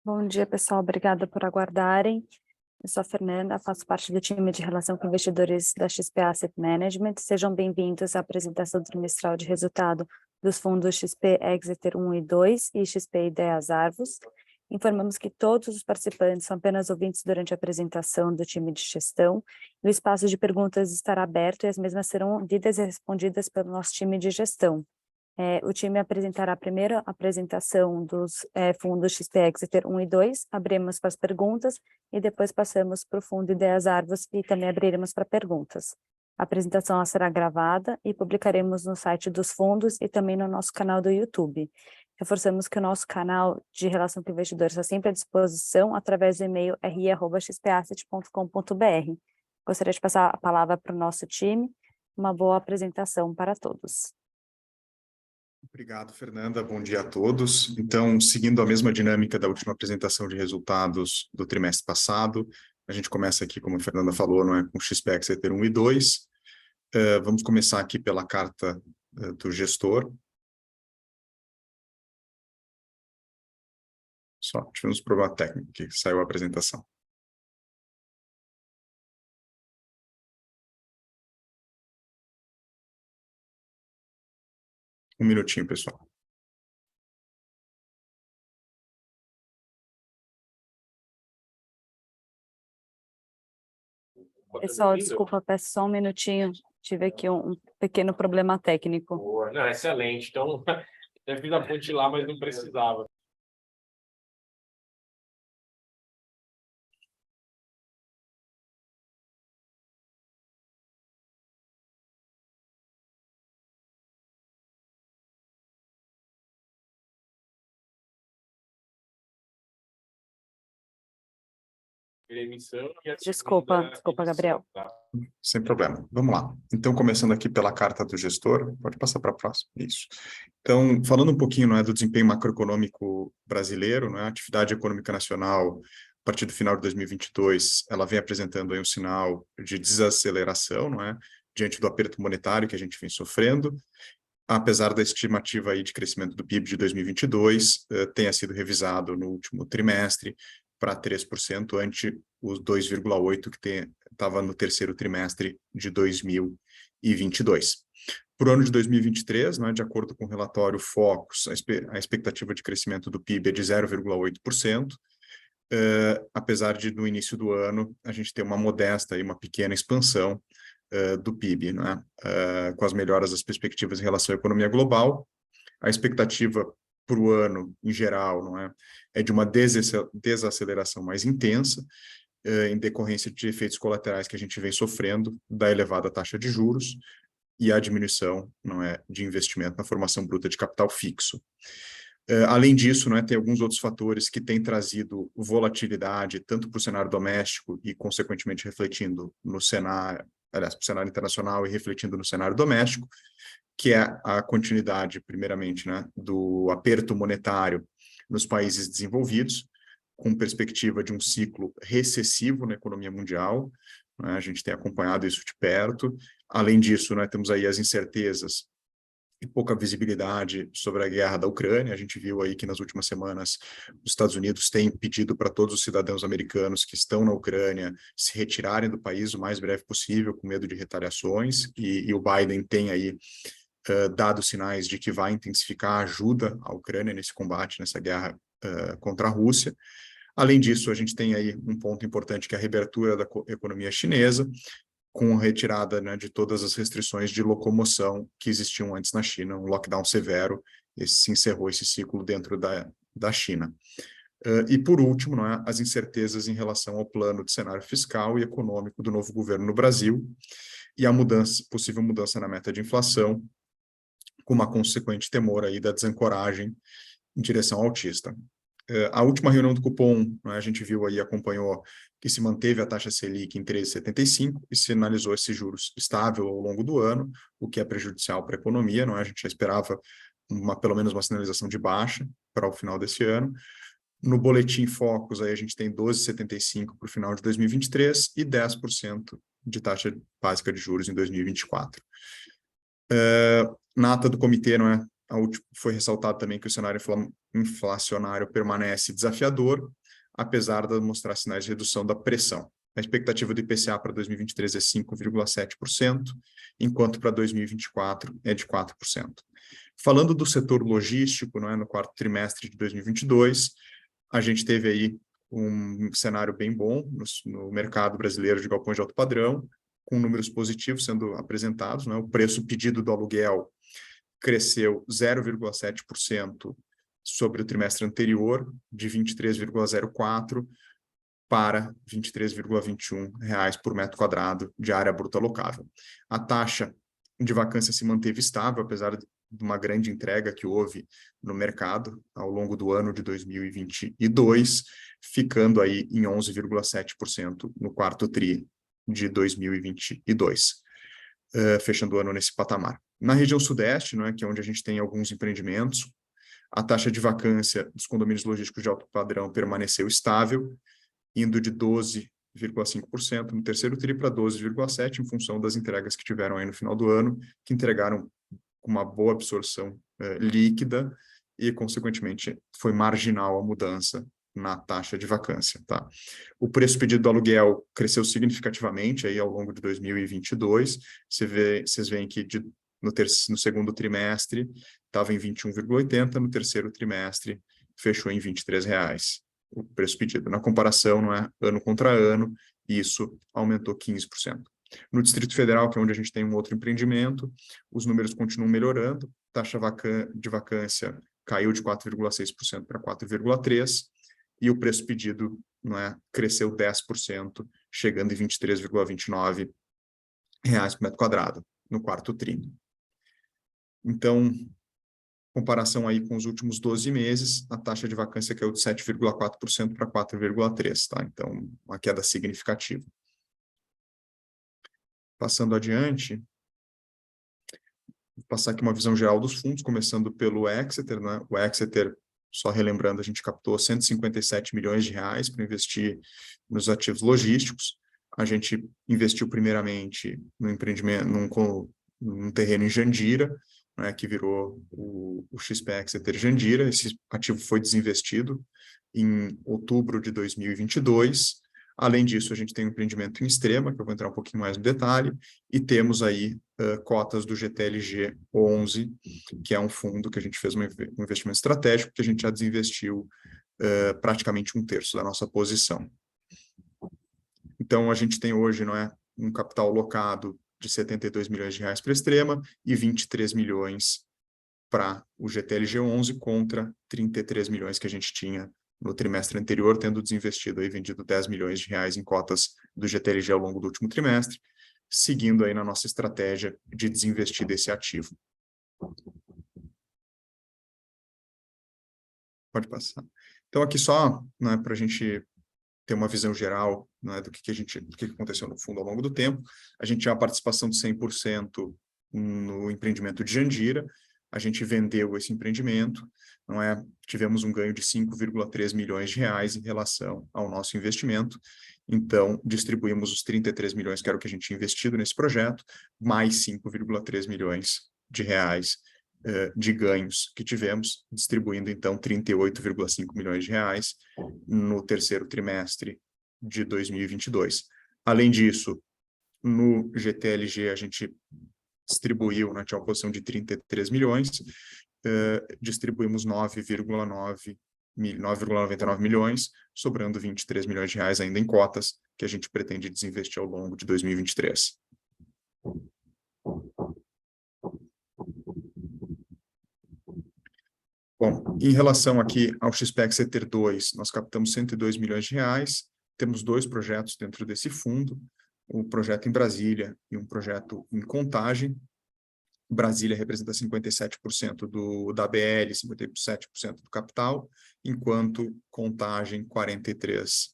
Bom dia, pessoal. Obrigada por aguardarem. Eu sou a Fernanda, faço parte do time de relação com investidores da XP Asset Management. Sejam bem-vindos à apresentação trimestral de resultado dos fundos XP Exeter 1 e 2 e XP Ideias Arvos. Informamos que todos os participantes são apenas ouvintes durante a apresentação do time de gestão. O espaço de perguntas estará aberto e as mesmas serão lidas e respondidas pelo nosso time de gestão. O time apresentará primeiro a apresentação dos fundos XP Exeter 1 e 2, abriremos para as perguntas e depois passamos para o fundo Ideias Arvos e também abriremos para perguntas. A apresentação será gravada e publicaremos no site dos fundos e também no nosso canal do YouTube. Reforçamos que o nosso canal de relação com investidores está sempre à disposição através do e-mail ri@xpasset.com.br. Gostaria de passar a palavra para o nosso time. Uma boa apresentação para todos. Obrigado, Fernanda. Bom dia a todos. Então, seguindo a mesma dinâmica da última apresentação de resultados do trimestre passado, a gente começa aqui, como a Fernanda falou, com o XP Exeter 1 e 2. Vamos começar aqui pela carta do gestor. Só tivemos um problema técnico que saiu a apresentação. Um minutinho, pessoal. Pessoal, desculpa, peço só um minutinho. Tive aqui um pequeno problema técnico. Boa. Não, excelente. Então, já fiz a ponte lá, mas não precisava. Desculpa, Gabriel. Sem problema. Vamos lá. Então, começando aqui pela carta do gestor, pode passar para a próxima. Isso. Então, falando um pouquinho, do desempenho macroeconômico brasileiro, a atividade econômica nacional, a partir do final de 2022, ela vem apresentando aí um sinal de desaceleração, diante do aperto monetário que a gente vem sofrendo, apesar da estimativa aí de crescimento do PIB de 2022, tenha sido revisado no último trimestre para 3%, ante os 2,8% que estava no terceiro trimestre de 2022. Para o ano de 2023, de acordo com o relatório Focus, a expectativa de crescimento do PIB é de 0,8%, apesar de, no início do ano, a gente ter uma modesta, uma pequena expansão do PIB, com as melhoras das perspectivas em relação à economia global. A expectativa para o ano, em geral, é de uma desaceleração mais intensa, em decorrência de efeitos colaterais que a gente vem sofrendo da elevada taxa de juros e a diminuição de investimento na formação bruta de capital fixo. Além disso, tem alguns outros fatores que têm trazido volatilidade, tanto para o cenário doméstico e, consequentemente, refletindo no cenário, para o cenário internacional e refletindo no cenário doméstico, que é a continuidade, primeiramente, do aperto monetário nos países desenvolvidos, com perspectiva de um ciclo recessivo na economia mundial. A gente tem acompanhado isso de perto. Além disso, temos aí as incertezas e pouca visibilidade sobre a guerra da Ucrânia. A gente viu aí que nas últimas semanas os Estados Unidos têm pedido para todos os cidadãos americanos que estão na Ucrânia se retirarem do país o mais breve possível, com medo de retaliações, e o Biden tem aí dado sinais de que vai intensificar a ajuda à Ucrânia nesse combate, nessa guerra contra a Rússia. Além disso, a gente tem aí um ponto importante, que é a reabertura da economia chinesa, com a retirada de todas as restrições de locomoção que existiam antes na China, um lockdown severo, se encerrou esse ciclo dentro da China. E, por último, as incertezas em relação ao plano de cenário fiscal e econômico do novo governo no Brasil e a possível mudança na meta de inflação, com uma consequente temor aí da desancoragem em direção altista. A última reunião do Copom, a gente viu aí, acompanhou, que se manteve a taxa Selic em 13,75 e sinalizou esse juros estável ao longo do ano, o que é prejudicial para a economia. A gente já esperava pelo menos uma sinalização de baixa para o final desse ano. No boletim Focus, aí a gente tem 12,75 para o final de 2023 e 10% de taxa básica de juros em 2024. Na ata do comitê, foi ressaltado também que o cenário inflacionário permanece desafiador, apesar de mostrar sinais de redução da pressão. A expectativa do IPCA para 2023 é 5,7%, enquanto para 2024 é de 4%. Falando do setor logístico, no quarto trimestre de 2022, a gente teve aí um cenário bem bom no mercado brasileiro de galpões de alto padrão, com números positivos sendo apresentados. O preço pedido do aluguel cresceu 0,7% sobre o trimestre anterior, de R$ 23,04 para R$ 23,21 por metro quadrado de área bruta locável. A taxa de vacância se manteve estável, apesar de uma grande entrega que houve no mercado ao longo do ano de 2022, ficando aí em 11,7% no quarto tri de 2022, fechando o ano nesse patamar. Na região sudeste, que é onde a gente tem alguns empreendimentos, a taxa de vacância dos condomínios logísticos de alto padrão permaneceu estável, indo de 12,5% no terceiro tri para 12,7%, em função das entregas que tiveram aí no final do ano, que entregaram uma boa absorção líquida e, consequentemente, foi marginal a mudança na taxa de vacância. Tá? O preço pedido do aluguel cresceu significativamente aí ao longo de 2022. Vocês veem que no segundo trimestre estava em 21,80, no terceiro trimestre fechou em R$ 23,00 o preço pedido. Na comparação, ano contra ano, isso aumentou 15%. No Distrito Federal, que é onde a gente tem um outro empreendimento, os números continuam melhorando, taxa de vacância caiu de 4,6% para 4,3%, e o preço pedido cresceu 10%, chegando em R$ 23,29 por metro quadrado no quarto tri. Então, comparação aí com os últimos 12 meses, a taxa de vacância caiu de 7,4% para 4,3%, tá? Então, uma queda significativa. Passando adiante, vou passar aqui uma visão geral dos fundos, começando pelo Exeter, O Exeter, só relembrando, a gente captou R$ 157 milhões para investir nos ativos logísticos. A gente investiu primeiramente no empreendimento, num terreno em Jandira, que virou o XP Exeter Jandira. Esse ativo foi desinvestido em outubro de 2022. Além disso, a gente tem um empreendimento em Extrema, que eu vou entrar um pouquinho mais no detalhe, e temos aí cotas do GTLG 11, que é um fundo que a gente fez um investimento estratégico, que a gente já desinvestiu praticamente um terço da nossa posição. Então, a gente tem hoje um capital alocado de R$ 72 milhões para a Extrema e 23 milhões para o GTLG 11 contra 33 milhões que a gente tinha no trimestre anterior, tendo desinvestido e vendido R$ 10 milhões em cotas do GTLG ao longo do último trimestre, seguindo aí na nossa estratégia de desinvestir desse ativo. Pode passar. Então, aqui só para a gente ter uma visão geral do que aconteceu no fundo ao longo do tempo. A gente tinha uma participação de 100% no empreendimento de Jandira. A gente vendeu esse empreendimento, tivemos um ganho de R$ 5,3 milhões em relação ao nosso investimento. Então, distribuímos os 33 milhões, que era o que a gente tinha investido nesse projeto, mais 5,3 milhões de ganhos que tivemos, distribuindo, então, 38,5 milhões de reais no terceiro trimestre de 2022. Além disso, no GTLG, a gente distribuiu, tinha uma posição de 33 milhões, distribuímos 9,99 milhões, sobrando 23 milhões de reais ainda em cotas, que a gente pretende desinvestir ao longo de 2023. Bom, em relação aqui ao XP Exeter 2, nós captamos 102 milhões de reais, temos 2 projetos dentro desse fundo, um projeto em Brasília e um projeto em Contagem. Brasília representa 57% da BL, 57% do capital, enquanto Contagem 43%.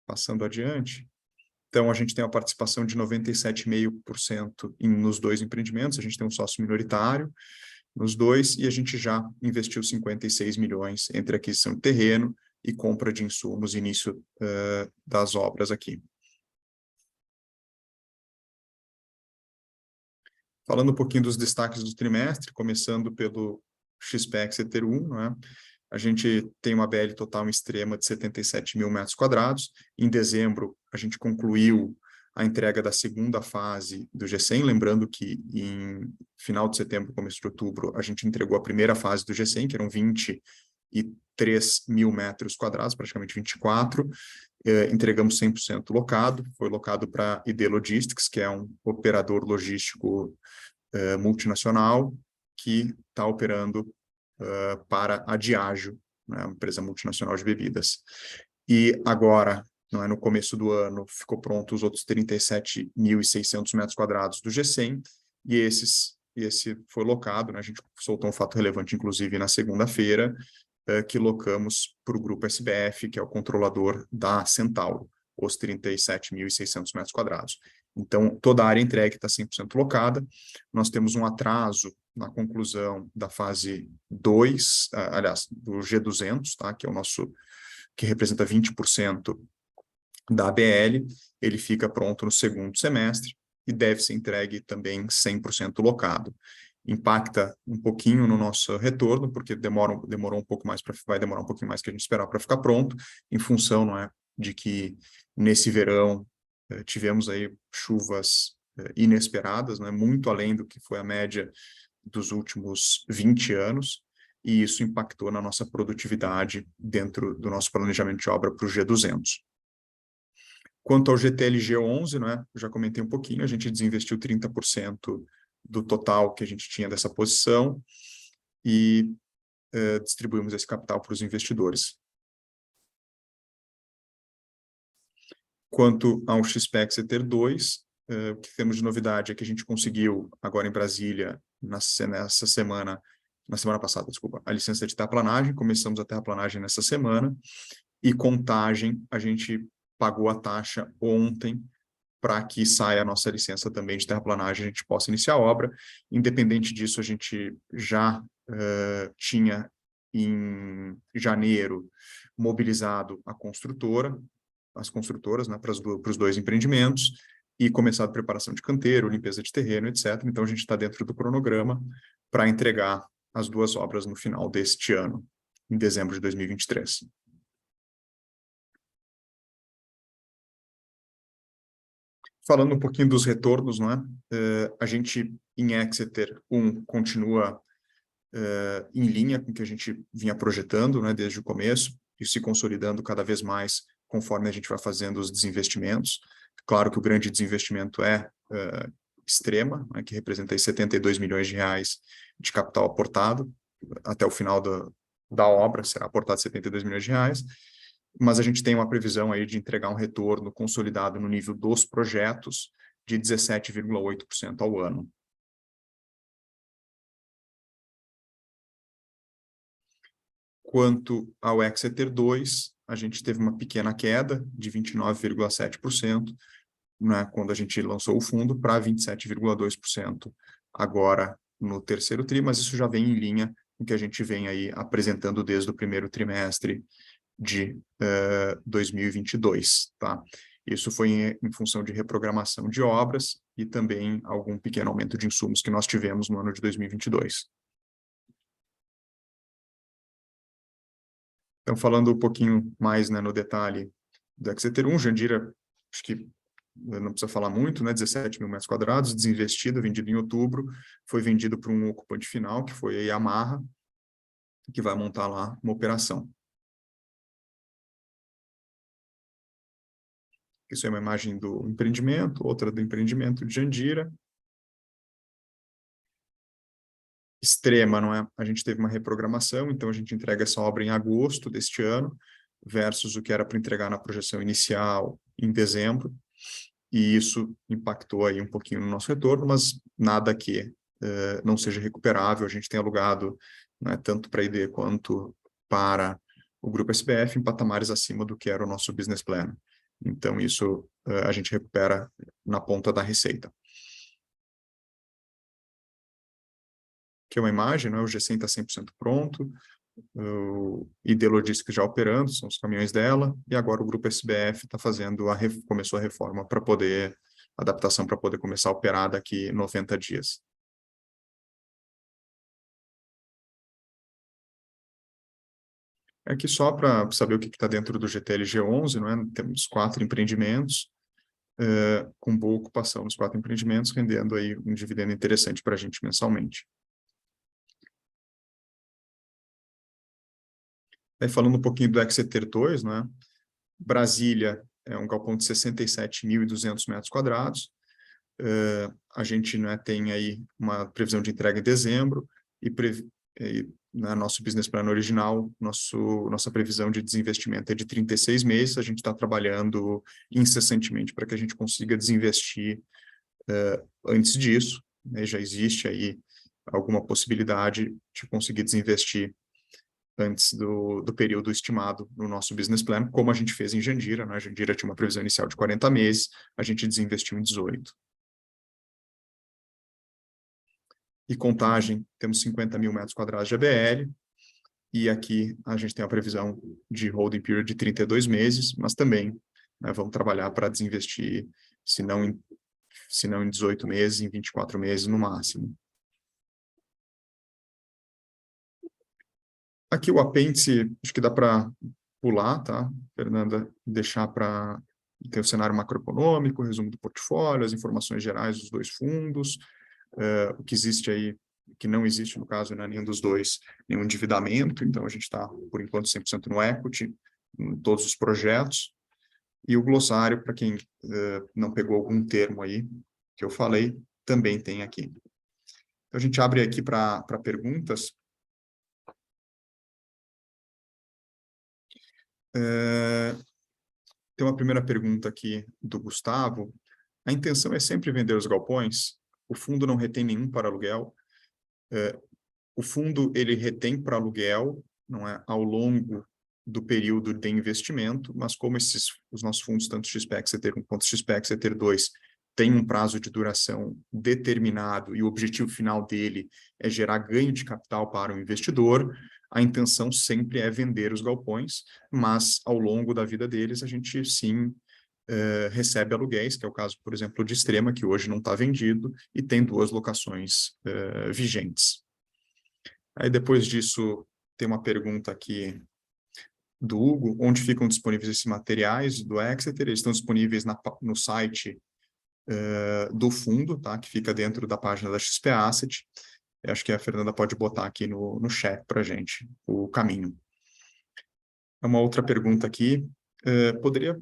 Passando adiante. Então, a gente tem uma participação de 97,5% nos 2 empreendimentos, a gente tem um sócio minoritário nos 2, e a gente já investiu 56 milhões entre aquisição de terreno e compra de insumos, início das obras aqui. Falando um pouquinho dos destaques do trimestre, começando pelo XPEC Seter 1, né? A gente tem uma BL total extrema de 77 mil metros quadrados. Em dezembro, a gente concluiu a entrega da segunda fase do G100, lembrando que em final de setembro, começo de outubro, a gente entregou a primeira fase do G100, que eram 23 mil metros quadrados, praticamente 24. Entregamos 100% locado, foi locado para ID Logistics, que é um operador logístico multinacional, que está operando para a Diageo, né, uma empresa multinacional de bebidas. E agora, não é, no começo do ano, ficou pronto os outros 37.600 metros quadrados do G100, e esse foi locado, né, a gente soltou um fato relevante, inclusive, na segunda-feira, que locamos para o Grupo SBF, que é o controlador da Centauro, os 37.600 metros quadrados. Então, toda a área entregue está 100% locada. Nós temos um atraso na conclusão da fase 2, aliás, do G200, tá? Que é o nosso, que representa 20% da ABL. Ele fica pronto no segundo semestre e deve ser entregue também 100% locado. Impacta um pouquinho no nosso retorno, porque demorou um pouco mais, vai demorar um pouquinho mais que a gente esperava para ficar pronto, em função, não é, de que nesse verão tivemos aí chuvas inesperadas, né, muito além do que foi a média dos últimos 20 anos, e isso impactou na nossa produtividade dentro do nosso planejamento de obra para o G200. Quanto ao GTLG11, né, já comentei um pouquinho, a gente desinvestiu 30% do total que a gente tinha dessa posição e distribuímos esse capital para os investidores. Quanto ao XPEC Seter 2, o que temos de novidade é que a gente conseguiu, agora em Brasília, na semana passada, desculpa, a licença de terraplanagem, começamos a terraplanagem nessa semana, e Contagem, a gente pagou a taxa ontem, para que saia a nossa licença também de terraplanagem, a gente possa iniciar a obra. Independente disso, a gente já tinha, em janeiro, mobilizado as construtoras, né, para os dois empreendimentos, e começado a preparação de canteiro, limpeza de terreno, etc. Então, a gente está dentro do cronograma para entregar as duas obras no final deste ano, em dezembro de 2023. Falando um pouquinho dos retornos, não é? A gente, em Exeter 1, continua em linha com o que a gente vinha projetando, né, desde o começo, e se consolidando cada vez mais conforme a gente vai fazendo os desinvestimentos. Claro que o grande desinvestimento é Extrema, né, que representa aí 72 milhões de reais de capital aportado, até o final da obra será aportado 72 milhões de reais, mas a gente tem uma previsão aí de entregar um retorno consolidado no nível dos projetos de 17,8% ao ano. Quanto ao Exeter 2, a gente teve uma pequena queda de 29,7%, né, quando a gente lançou o fundo, para 27,2% agora no terceiro tri, mas isso já vem em linha com o que a gente vem aí apresentando desde o primeiro trimestre de 2022, tá? Isso foi em função de reprogramação de obras e também algum pequeno aumento de insumos que nós tivemos no ano de 2022. Então, falando um pouquinho mais, né, no detalhe do Exeter 1, Jandira, acho que não precisa falar muito, né, 17 mil metros quadrados, desinvestido, vendido em outubro, foi vendido para um ocupante final, que foi a Yamaha, que vai montar lá uma operação. Isso é uma imagem do empreendimento, outra do empreendimento de Jandira. Extrema, não é? A gente teve uma reprogramação, então a gente entrega essa obra em agosto deste ano, versus o que era para entregar na projeção inicial em dezembro, e isso impactou aí um pouquinho no nosso retorno, mas nada que não seja recuperável. A gente tem alugado, né, tanto para a ID quanto para o Grupo SBF em patamares acima do que era o nosso business plan. Então, isso a gente recupera na ponta da receita. Aqui é uma imagem, né? O G100 está 100% pronto, o ID Logistics já operando, são os caminhões dela, e agora o Grupo SBF está fazendo, começou a reforma para poder, adaptação para poder começar a operar daqui 90 dias. Aqui só para saber o que está dentro do GTLG11, não é? Temos 4 empreendimentos, com boa ocupação nos 4 empreendimentos, rendendo aí um dividendo interessante para a gente mensalmente. Aí falando um pouquinho do Exeter 2, né? Brasília é um galpão de 67.200 metros quadrados. A gente, né, tem aí uma previsão de entrega em dezembro e nosso business plan original, nossa previsão de desinvestimento é de 36 meses. A gente está trabalhando incessantemente para que a gente consiga desinvestir antes disso, né? Já existe aí alguma possibilidade de conseguir desinvestir antes do período estimado no nosso business plan, como a gente fez em Jandira, né? A Jandira tinha uma previsão inicial de 40 meses, a gente desinvestiu em 18. E Contagem, temos 50.000 metros quadrados de ABL, e aqui a gente tem a previsão de holding period de 32 meses, mas também, né, vamos trabalhar para desinvestir, se não em 18 meses, em 24 meses no máximo. Aqui o apêndice, acho que dá para pular, tá, Fernanda? Deixar para ter o cenário macroeconômico, resumo do portfólio, as informações gerais dos 2 fundos, o que existe aí, que não existe no caso, né, nenhum dos dois, nenhum endividamento, então a gente está, por enquanto, 100% no equity, em todos os projetos, e o glossário, para quem não pegou algum termo aí que eu falei, também tem aqui. Então a gente abre aqui para perguntas. Tem uma primeira pergunta aqui do Gustavo. A intenção é sempre vender os galpões? O fundo não retém nenhum para aluguel? O fundo, ele retém para aluguel, não é, ao longo do período de investimento, mas como os nossos fundos, tanto XP Exeter 1 quanto XP Exeter 2, têm um prazo de duração determinado e o objetivo final dele é gerar ganho de capital para o investidor, a intenção sempre é vender os galpões, mas ao longo da vida deles a gente sim recebe aluguéis, que é o caso, por exemplo, de Extrema, que hoje não está vendido e tem 2 locações vigentes. Aí depois disso tem uma pergunta aqui do Hugo, onde ficam disponíveis esses materiais do Exeter? Eles estão disponíveis no site do fundo, tá? Que fica dentro da página da XP Asset. Eu acho que a Fernanda pode botar aqui no chat para a gente o caminho. Uma outra pergunta aqui. Poderia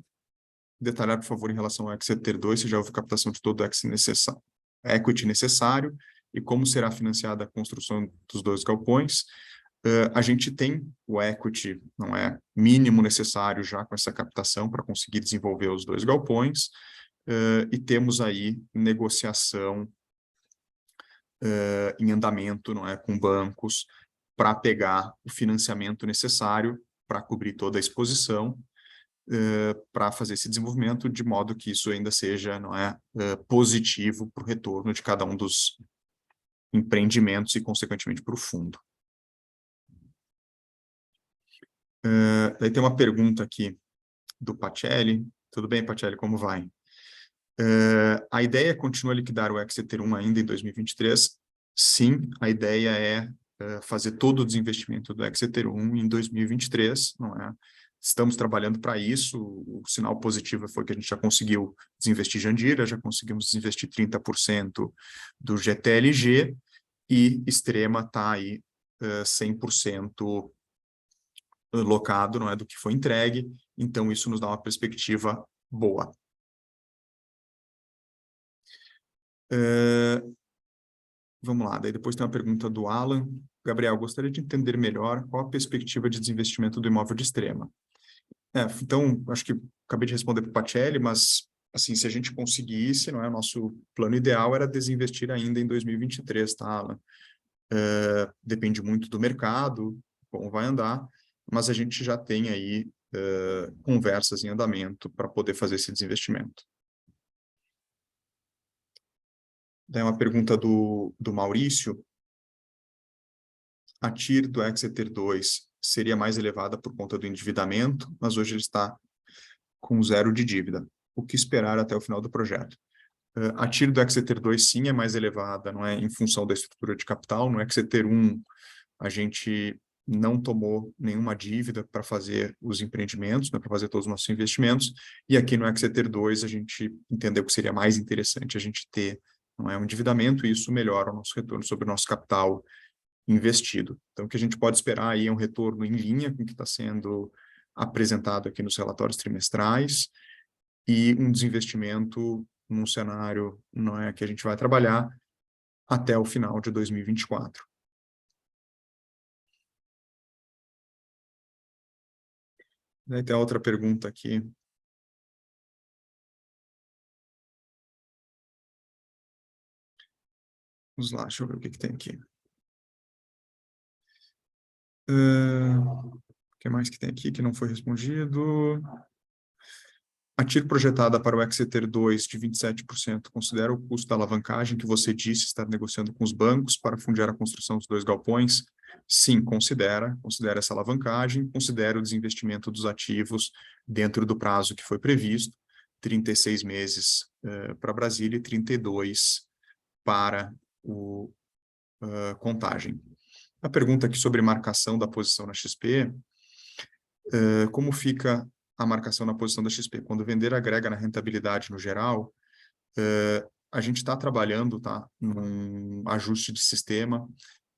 detalhar, por favor, em relação ao Exeter 2, se já houve captação de todo o equity necessário e como será financiada a construção dos 2 galpões? A gente tem o equity, não é, mínimo necessário já com essa captação para conseguir desenvolver os 2 galpões, e temos aí negociação em andamento, não é, com bancos para pegar o financiamento necessário para cobrir toda a exposição, para fazer esse desenvolvimento, de modo que isso ainda seja, não é, positivo para o retorno de cada um dos empreendimentos e, consequentemente, para o fundo. Daí tem uma pergunta aqui do Pacelli. Tudo bem, Pacelli, como vai? A ideia continua liquidar o Exeter 1 ainda em 2023? Sim, a ideia é fazer todo o desinvestimento do Exeter 1 em 2023, não é? Estamos trabalhando para isso. O sinal positivo foi que a gente já conseguiu desinvestir Jandira, já conseguimos desinvestir 30% do GTLG, e Extrema está aí 100% locado, não é, do que foi entregue, então isso nos dá uma perspectiva boa. Vamos lá, daí depois tem uma pergunta do Alan. Gabriel, gostaria de entender melhor qual a perspectiva de desinvestimento do imóvel de Extrema. Então, acho que acabei de responder para o Pacelli, mas assim, se a gente conseguisse, não é, nosso plano ideal era desinvestir ainda em 2023, tá, Alan? Depende muito do mercado, como vai andar, mas a gente já tem aí conversas em andamento para poder fazer esse desinvestimento. Daí uma pergunta do Maurício. A TIR do Exeter 2 seria mais elevada por conta do endividamento, mas hoje ele está com 0 de dívida. O que esperar até o final do projeto? A TIR do Exeter 2 sim é mais elevada, não é, em função da estrutura de capital. No Exeter 1, a gente não tomou nenhuma dívida para fazer os empreendimentos, né, para fazer todos os nossos investimentos, e aqui no Exeter 2 a gente entendeu que seria mais interessante a gente ter, não é, um endividamento, e isso melhora o nosso retorno sobre o nosso capital investido. Então, o que a gente pode esperar aí é um retorno em linha com o que está sendo apresentado aqui nos relatórios trimestrais, e um desinvestimento num cenário, não é, que a gente vai trabalhar até o final de 2024. Daí tem outra pergunta aqui. Vamos lá, deixa eu ver o que tem aqui. O que mais que tem aqui que não foi respondido? A TIR projetada para o Exeter 2 de 27% considera o custo da alavancagem que você disse estar negociando com os bancos para fundiar a construção dos 2 galpões? Sim, considera essa alavancagem, considera o desinvestimento dos ativos dentro do prazo que foi previsto, 36 meses para Brasília e 32 para o Contagem. A pergunta aqui sobre marcação da posição na XP, como fica a marcação na posição da XP? Quando vender agrega na rentabilidade no geral, a gente está trabalhando, num ajuste de sistema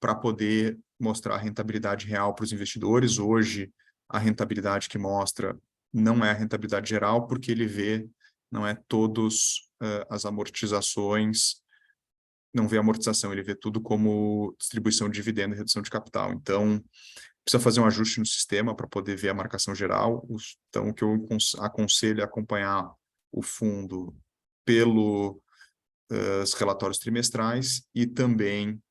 para poder mostrar a rentabilidade real para os investidores. Hoje, a rentabilidade que mostra não é a rentabilidade geral, porque ele vê, não é, todas as amortizações, não vê amortização, ele vê tudo como distribuição de dividendo e redução de capital. Então, precisa fazer um ajuste no sistema para poder ver a marcação geral. Então, o que eu aconselho é acompanhar o fundo pelos relatórios trimestrais e também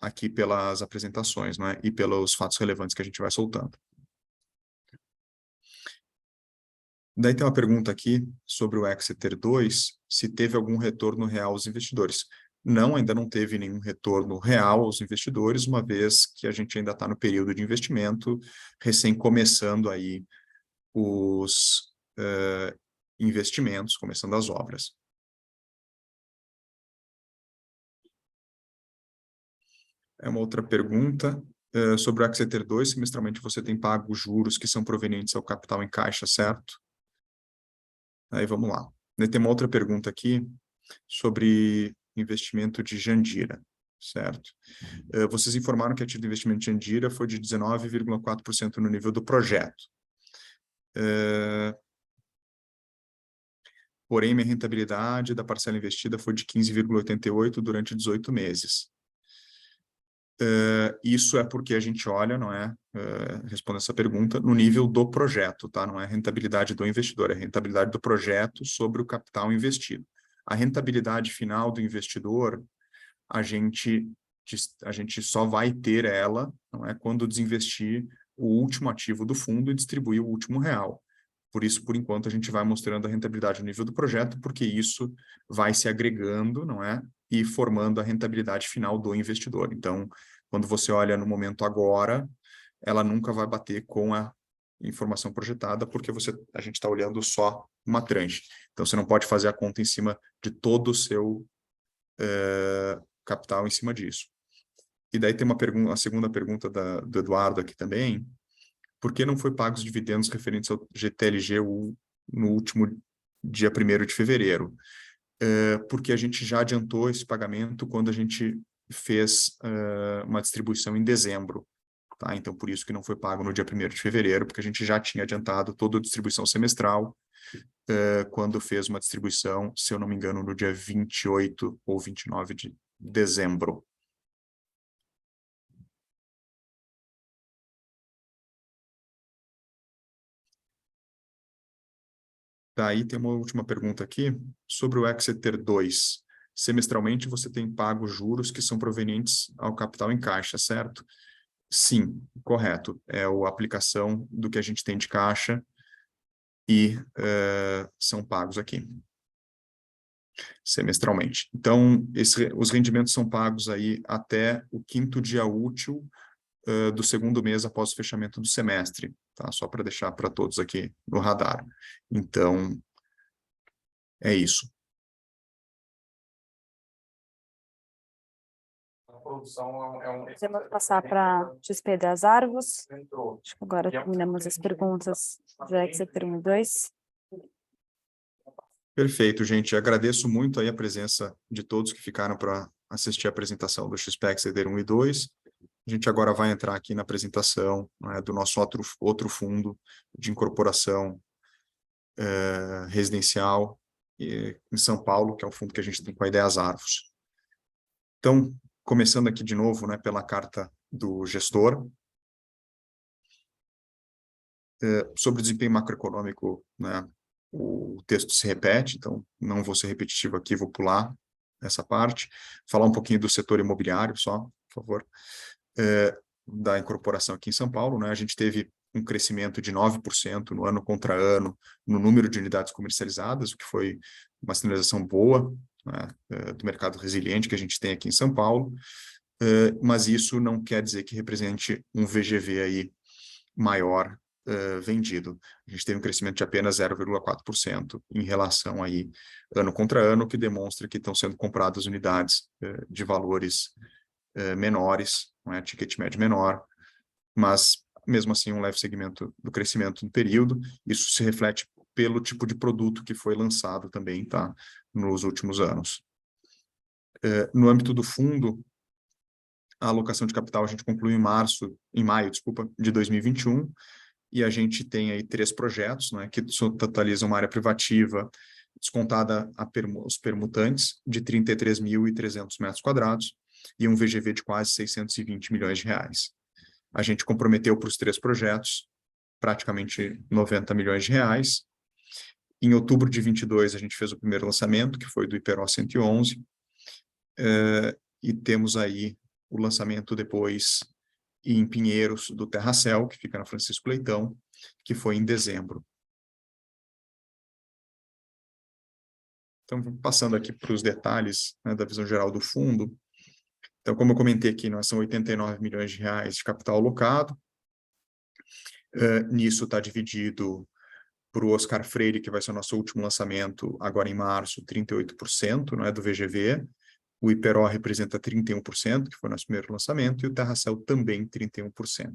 aqui pelas apresentações, né, e pelos fatos relevantes que a gente vai soltando. Daí tem uma pergunta aqui sobre o Exeter 2, se teve algum retorno real aos investidores. Não, ainda não teve nenhum retorno real aos investidores, uma vez que a gente ainda está no período de investimento, recém começando aí os investimentos, começando as obras. É uma outra pergunta sobre o Exeter 2, semestralmente você tem pago os juros que são provenientes ao capital em caixa, certo? Aí vamos lá. Tem uma outra pergunta aqui sobre investimento de Jandira, certo? Vocês informaram que a taxa de investimento de Jandira foi de 19,4% no nível do projeto. Porém, minha rentabilidade da parcela investida foi de 15,88% durante 18 meses. Isso é porque a gente olha, não é, responde essa pergunta, no nível do projeto, tá? Não é a rentabilidade do investidor, é a rentabilidade do projeto sobre o capital investido. A rentabilidade final do investidor, a gente só vai ter ela, não é, quando desinvestir o último ativo do fundo e distribuir o último real. Por isso, por enquanto, a gente vai mostrando a rentabilidade no nível do projeto, porque isso vai se agregando, não é? E formando a rentabilidade final do investidor. Então, quando você olha no momento agora, ela nunca vai bater com a informação projetada, porque a gente está olhando só uma tranche. Então, você não pode fazer a conta em cima de todo o seu capital em cima disso. E daí tem a segunda pergunta do Eduardo aqui também. Por que não foi pagos os dividendos referentes ao GTLG no último dia 1º de fevereiro? Porque a gente já adiantou esse pagamento quando a gente fez uma distribuição em dezembro. Tá? Então, por isso que não foi pago no dia 1º de fevereiro, porque a gente já tinha adiantado toda a distribuição semestral quando fez uma distribuição, se eu não me engano, no dia 28 ou 29 de dezembro. Daí tem uma última pergunta aqui sobre o Exeter 2. Semestralmente você tem pago juros que são provenientes ao capital em caixa, certo? Sim, correto. É a aplicação do que a gente tem de caixa e são pagos aqui semestralmente. Então, os rendimentos são pagos aí até o 5º dia útil do 2º mês após o fechamento do semestre, tá? Só para deixar para todos aqui no radar. Então, é isso. produção Podemos passar para XP das Arvos. Acho que agora terminamos as perguntas do Exeter 1 e 2. Perfeito, gente. Agradeço muito aí a presença de todos que ficaram para assistir a apresentação do XP Exeter 1 e 2. A gente agora vai entrar aqui na apresentação, né, do nosso outro fundo de incorporação residencial em São Paulo, que é o fundo que a gente tem com a Ideias Arvos. Então, começando aqui de novo, né, pela carta do gestor, sobre o desempenho macroeconômico, né, o texto se repete, então não vou ser repetitivo aqui, vou pular essa parte, falar um pouquinho do setor imobiliário só, por favor, da incorporação aqui em São Paulo, né, a gente teve um crescimento de 9% no ano contra ano no número de unidades comercializadas, o que foi uma sinalização boa, né, do mercado resiliente que a gente tem aqui em São Paulo, mas isso não quer dizer que represente um VGV aí maior vendido. A gente teve um crescimento de apenas 0,4% em relação aí ano contra ano, que demonstra que estão sendo compradas unidades de valores menores, não é? Ticket médio menor, mas mesmo assim um leve segmento do crescimento no período. Isso se reflete pelo tipo de produto que foi lançado também, tá, nos últimos anos. No âmbito do fundo, a alocação de capital a gente concluiu em maio, de 2021, e a gente tem aí 3 projetos, né, que totalizam uma área privativa descontada os permutantes de 33.300 metros quadrados e um VGV de quase 620 milhões de reais. A gente comprometeu para os 3 projetos praticamente 90 milhões de reais. Em outubro de 22, a gente fez o primeiro lançamento, que foi do IPERO 111, e temos aí o lançamento depois em Pinheiros do Terracel, que fica na Francisco Leitão, que foi em dezembro. Então, passando aqui para os detalhes, né, da visão geral do fundo. Então, como eu comentei aqui, nós são 89 milhões de reais de capital alocado. Nisso está dividido para o Oscar Freire, que vai ser o nosso último lançamento, agora em março, 38%, não é, do VGV. O IPERO representa 31%, que foi o nosso primeiro lançamento, e o Terracel também 31%.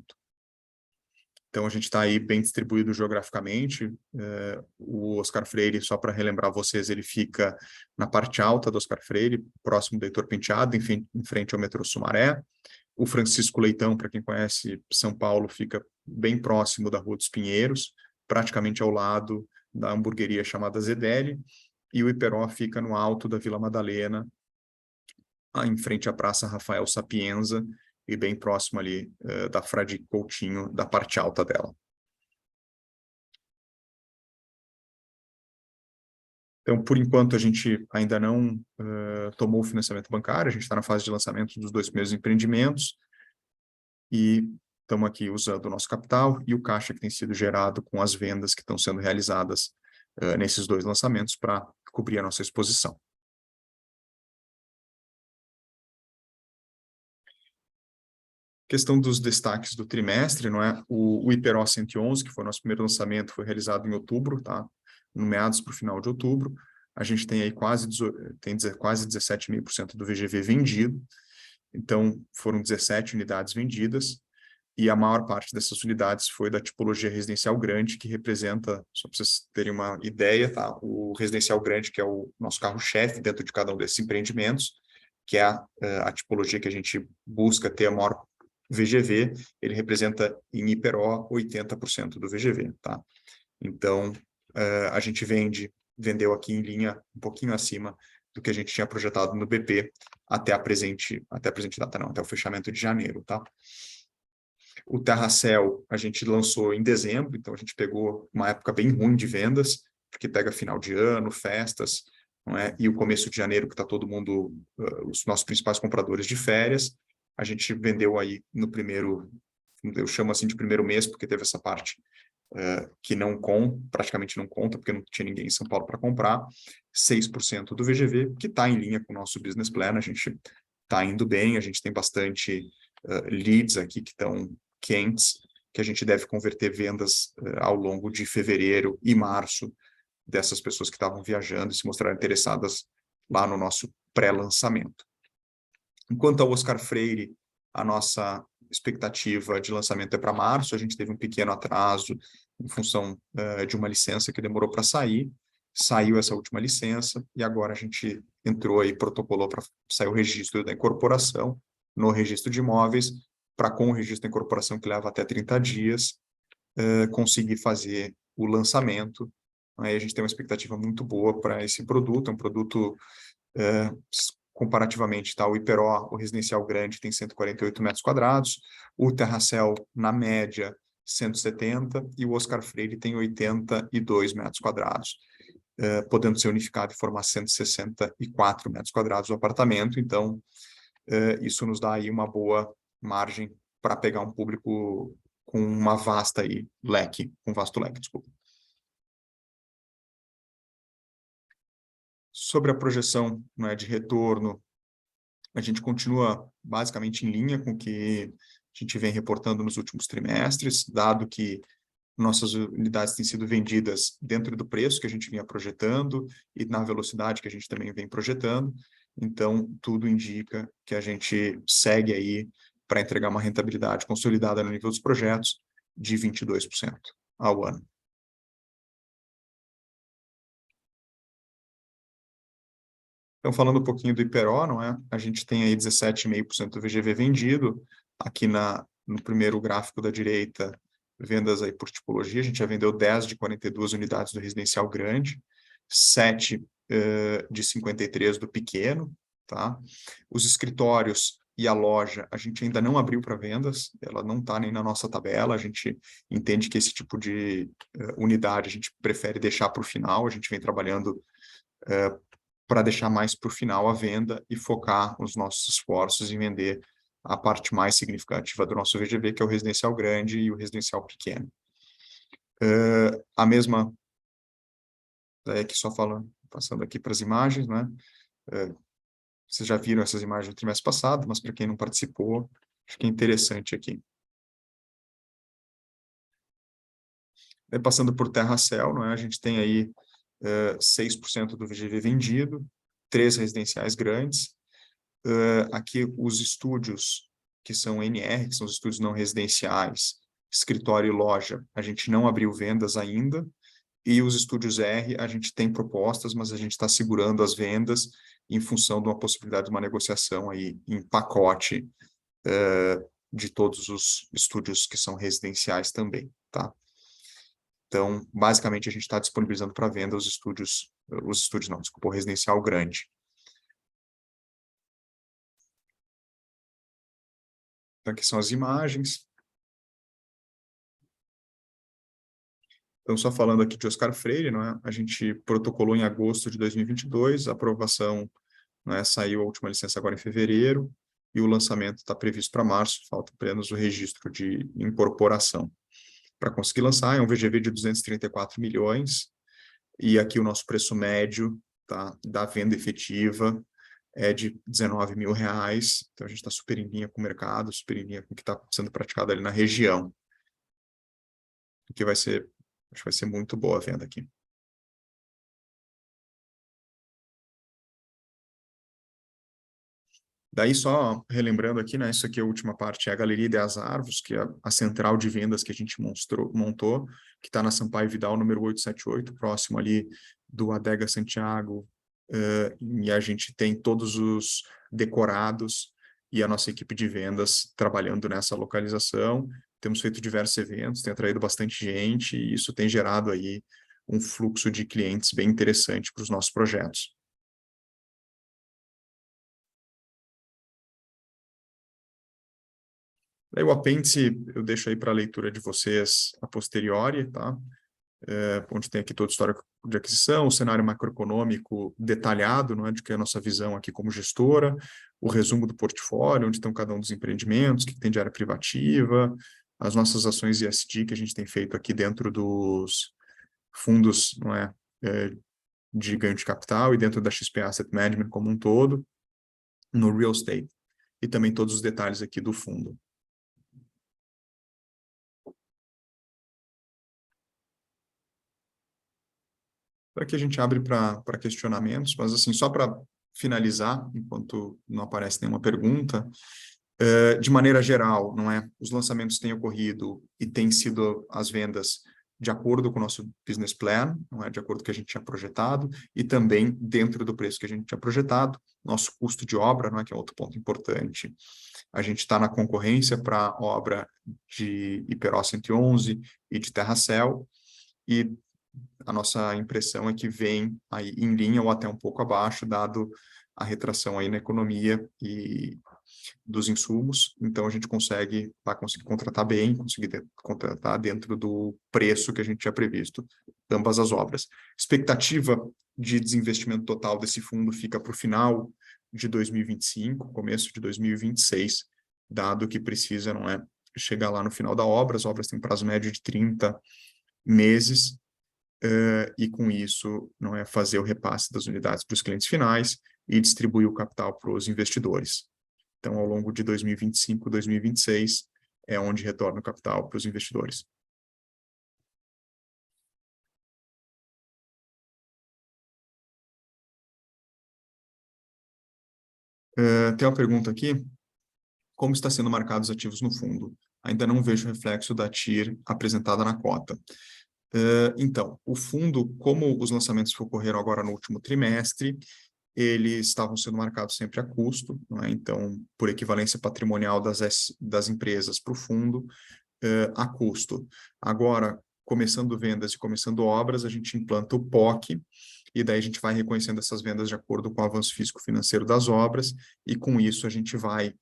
Então, a gente está aí bem distribuído geograficamente. O Oscar Freire, só para relembrar vocês, ele fica na parte alta do Oscar Freire, próximo do Heitor Penteado, em frente ao metrô Sumaré. O Francisco Leitão, para quem conhece São Paulo, fica bem próximo da Rua dos Pinheiros, praticamente ao lado da hamburgueria chamada Zedeli. E o IPERO fica no alto da Vila Madalena, em frente à Praça Rafael Sapienza, e bem próximo ali da Fradique Coutinho, da parte alta dela. Então, por enquanto, a gente ainda não tomou o financiamento bancário, a gente está na fase de lançamento dos 2 primeiros empreendimentos, e estamos aqui usando o nosso capital e o caixa que tem sido gerado com as vendas que estão sendo realizadas nesses 2 lançamentos para cobrir a nossa exposição. Questão dos destaques do trimestre, não é? O IPERO 111, que foi o nosso primeiro lançamento, foi realizado em outubro, tá? No meados para o final de outubro. A gente tem aí quase 17,5% do VGV vendido. Então, foram 17 unidades vendidas, e a maior parte dessas unidades foi da tipologia residencial grande, que representa, só para vocês terem uma ideia, tá? O residencial grande, que é o nosso carro-chefe dentro de cada um desses empreendimentos, que é a tipologia que a gente busca ter a maior VGV, ele representa em IPERO 80% do VGV, tá? Então, a gente vendeu aqui em linha um pouquinho acima do que a gente tinha projetado no BP até a presente data, não, até o fechamento de janeiro, tá? O Terracel a gente lançou em dezembro, então a gente pegou uma época bem ruim de vendas, porque pega final de ano, festas, não é? E o começo de janeiro, que está todo mundo, os nossos principais compradores de férias. A gente vendeu aí no primeiro, eu chamo assim de primeiro mês, porque teve essa parte que praticamente não conta, porque não tinha ninguém em São Paulo para comprar, 6% do VGV, que está em linha com o nosso business plan. A gente está indo bem, a gente tem bastante leads aqui que estão quentes, que a gente deve converter vendas ao longo de fevereiro e março, dessas pessoas que estavam viajando e se mostraram interessadas lá no nosso pré-lançamento. Enquanto ao Oscar Freire, a nossa expectativa de lançamento é para março, a gente teve um pequeno atraso em função de uma licença que demorou para sair, saiu essa última licença, e agora a gente entrou aí, protocolou para sair o registro da incorporação no registro de imóveis, para com o registro da incorporação, que leva até 30 dias, conseguir fazer o lançamento. Aí a gente tem uma expectativa muito boa para esse produto, é um produto comparativamente, tá? O Iperó, o residencial grande, tem 148 metros quadrados, o Terracel, na média, 170, e o Oscar Freire tem 82 metros quadrados, podendo ser unificado e formar 164 metros quadrados o apartamento. Então, isso nos dá aí uma boa margem para pegar um público com uma vasta aí leque, um vasto leque, desculpa. Sobre a projeção, né, de retorno, a gente continua basicamente em linha com o que a gente vem reportando nos últimos trimestres, dado que nossas unidades têm sido vendidas dentro do preço que a gente vinha projetando e na velocidade que a gente também vem projetando. Então, tudo indica que a gente segue aí para entregar uma rentabilidade consolidada no nível dos projetos de 22% ao ano. Então, falando um pouquinho do Iperó, não é? A gente tem aí 17,5% do VGV vendido. Aqui no primeiro gráfico da direita, vendas aí por tipologia. A gente já vendeu 10 de 42 unidades do residencial grande, 7 de 53 do pequeno, tá? Os escritórios e a loja, a gente ainda não abriu para vendas, ela não está nem na nossa tabela. A gente entende que esse tipo de unidade a gente prefere deixar para o final. A gente vem trabalhando para deixar mais para o final a venda e focar os nossos esforços em vender a parte mais significativa do nosso VGV, que é o residencial grande e o residencial pequeno. A mesma, que só falando, passando aqui para as imagens, né? Vocês já viram essas imagens no trimestre passado, mas para quem não participou, acho que é interessante aqui. Passando por Terracel, não é? A gente tem aí 6% do VGV vendido, 3 residenciais grandes. Aqui os estúdios que são NR, que são os estúdios não residenciais, escritório e loja, a gente não abriu vendas ainda, e os estúdios R, a gente tem propostas, mas a gente está segurando as vendas em função de uma possibilidade de uma negociação aí em pacote de todos os estúdios que são residenciais também, tá? Então, basicamente, a gente está disponibilizando para venda os estúdios não, desculpa, o residencial grande. Então, aqui são as imagens. Então, só falando aqui de Oscar Freire, não é? A gente protocolou em agosto de 2022, a aprovação, não é? Saiu a última licença agora em fevereiro, e o lançamento está previsto para março, falta apenas o registro de incorporação. Para conseguir lançar, é um VGV de 234 milhões, e aqui o nosso preço médio, tá, da venda efetiva é de R$19 mil, então a gente está super em linha com o mercado, super em linha com o que está sendo praticado ali na região, o que acho que vai ser muito boa a venda aqui. Daí, só relembrando aqui, né, isso aqui é a última parte, é a Galeria Ideas Arvos, que é a central de vendas que a gente montou, que está na Sampaio Vidal, número 878, próximo ali do Adega Santiago, e a gente tem todos os decorados e a nossa equipe de vendas trabalhando nessa localização. Temos feito diversos eventos, tem atraído bastante gente, e isso tem gerado aí um fluxo de clientes bem interessante para os nossos projetos. Daí o apêndice eu deixo aí para a leitura de vocês a posteriori, tá? Onde tem aqui toda a história de aquisição, o cenário macroeconômico detalhado, não é, de que é a nossa visão aqui como gestora, o resumo do portfólio, onde estão cada um dos empreendimentos, o que tem de área privativa, as nossas ações ESG que a gente tem feito aqui dentro dos fundos, não é, de ganho de capital e dentro da XP Asset Management como um todo, no real estate, e também todos os detalhes aqui do fundo. Aqui a gente abre para questionamentos, mas assim, só para finalizar, enquanto não aparece nenhuma pergunta, de maneira geral, não é? Os lançamentos têm ocorrido e têm sido as vendas de acordo com o nosso business plan, não é? De acordo com o que a gente tinha projetado, e também dentro do preço que a gente tinha projetado, nosso custo de obra, não é? Que é outro ponto importante. A gente está na concorrência para a obra de Iperó 111 e de Terracel, e a nossa impressão é que vem aí em linha ou até um pouco abaixo, dado a retração aí na economia e dos insumos, então a gente vai conseguir contratar bem, contratar dentro do preço que a gente tinha previsto, ambas as obras. Expectativa de desinvestimento total desse fundo fica para o final de 2025, começo de 2026, dado que precisa, não é, chegar lá no final da obra, as obras têm prazo médio de 30 meses, e com isso, não é, fazer o repasse das unidades para os clientes finais e distribuir o capital para os investidores. Então, ao longo de 2025, 2026, é onde retorna o capital para os investidores. Tem uma pergunta aqui. Como está sendo marcados os ativos no fundo? Ainda não vejo reflexo da TIR apresentada na cota. Então, o fundo, como os lançamentos ocorreram agora no último trimestre, eles estavam sendo marcados sempre a custo, não é? Então, por equivalência patrimonial das empresas para o fundo, a custo. Agora, começando vendas e começando obras, a gente implanta o POC, e daí a gente vai reconhecendo essas vendas de acordo com o avanço físico-financeiro das obras, e com isso a gente vai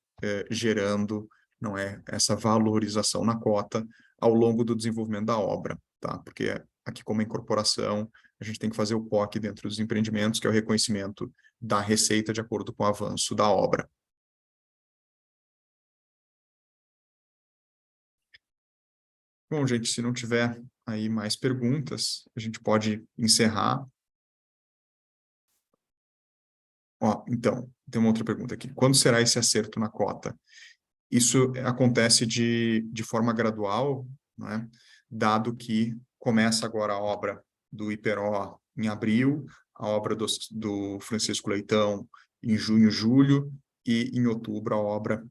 gerando, não é, essa valorização na cota ao longo do desenvolvimento da obra, tá? Porque aqui, como incorporação, a gente tem que fazer o POC dentro dos empreendimentos, que é o reconhecimento da receita de acordo com o avanço da obra. Bom, gente, se não tiver aí mais perguntas, a gente pode encerrar. Ó, então, tem uma outra pergunta aqui. Quando será esse acerto na cota? Isso acontece de forma gradual, né? Dado que começa agora a obra do Iperó em abril, a obra do Francisco Leitão em junho, julho, e em outubro a obra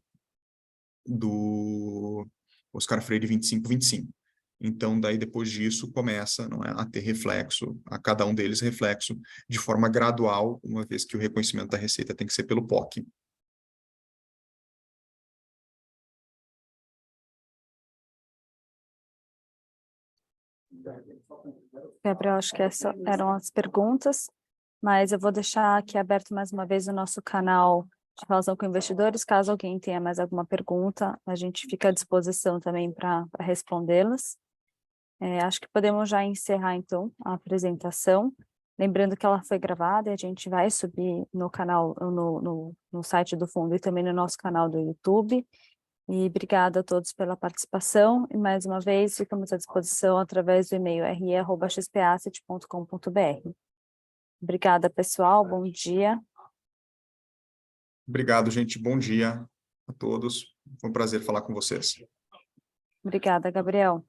do Oscar Freire 25. Então, daí, depois disso, começa, não é, a ter reflexo, a cada um deles reflexo, de forma gradual, uma vez que o reconhecimento da receita tem que ser pelo POC. Gabriel, acho que essas eram as perguntas, mas eu vou deixar aqui aberto mais uma vez o nosso canal de relação com investidores. Caso alguém tenha mais alguma pergunta, a gente fica à disposição também para respondê-las. Acho que podemos já encerrar, então, a apresentação. Lembrando que ela foi gravada e a gente vai subir no canal, no site do fundo e também no nosso canal do YouTube. E obrigada a todos pela participação. E, mais uma vez, ficamos à disposição através do e-mail re@xpasset.com.br. Obrigada, pessoal. Bom dia. Obrigado, gente. Bom dia a todos. Foi um prazer falar com vocês. Obrigada, Gabriel.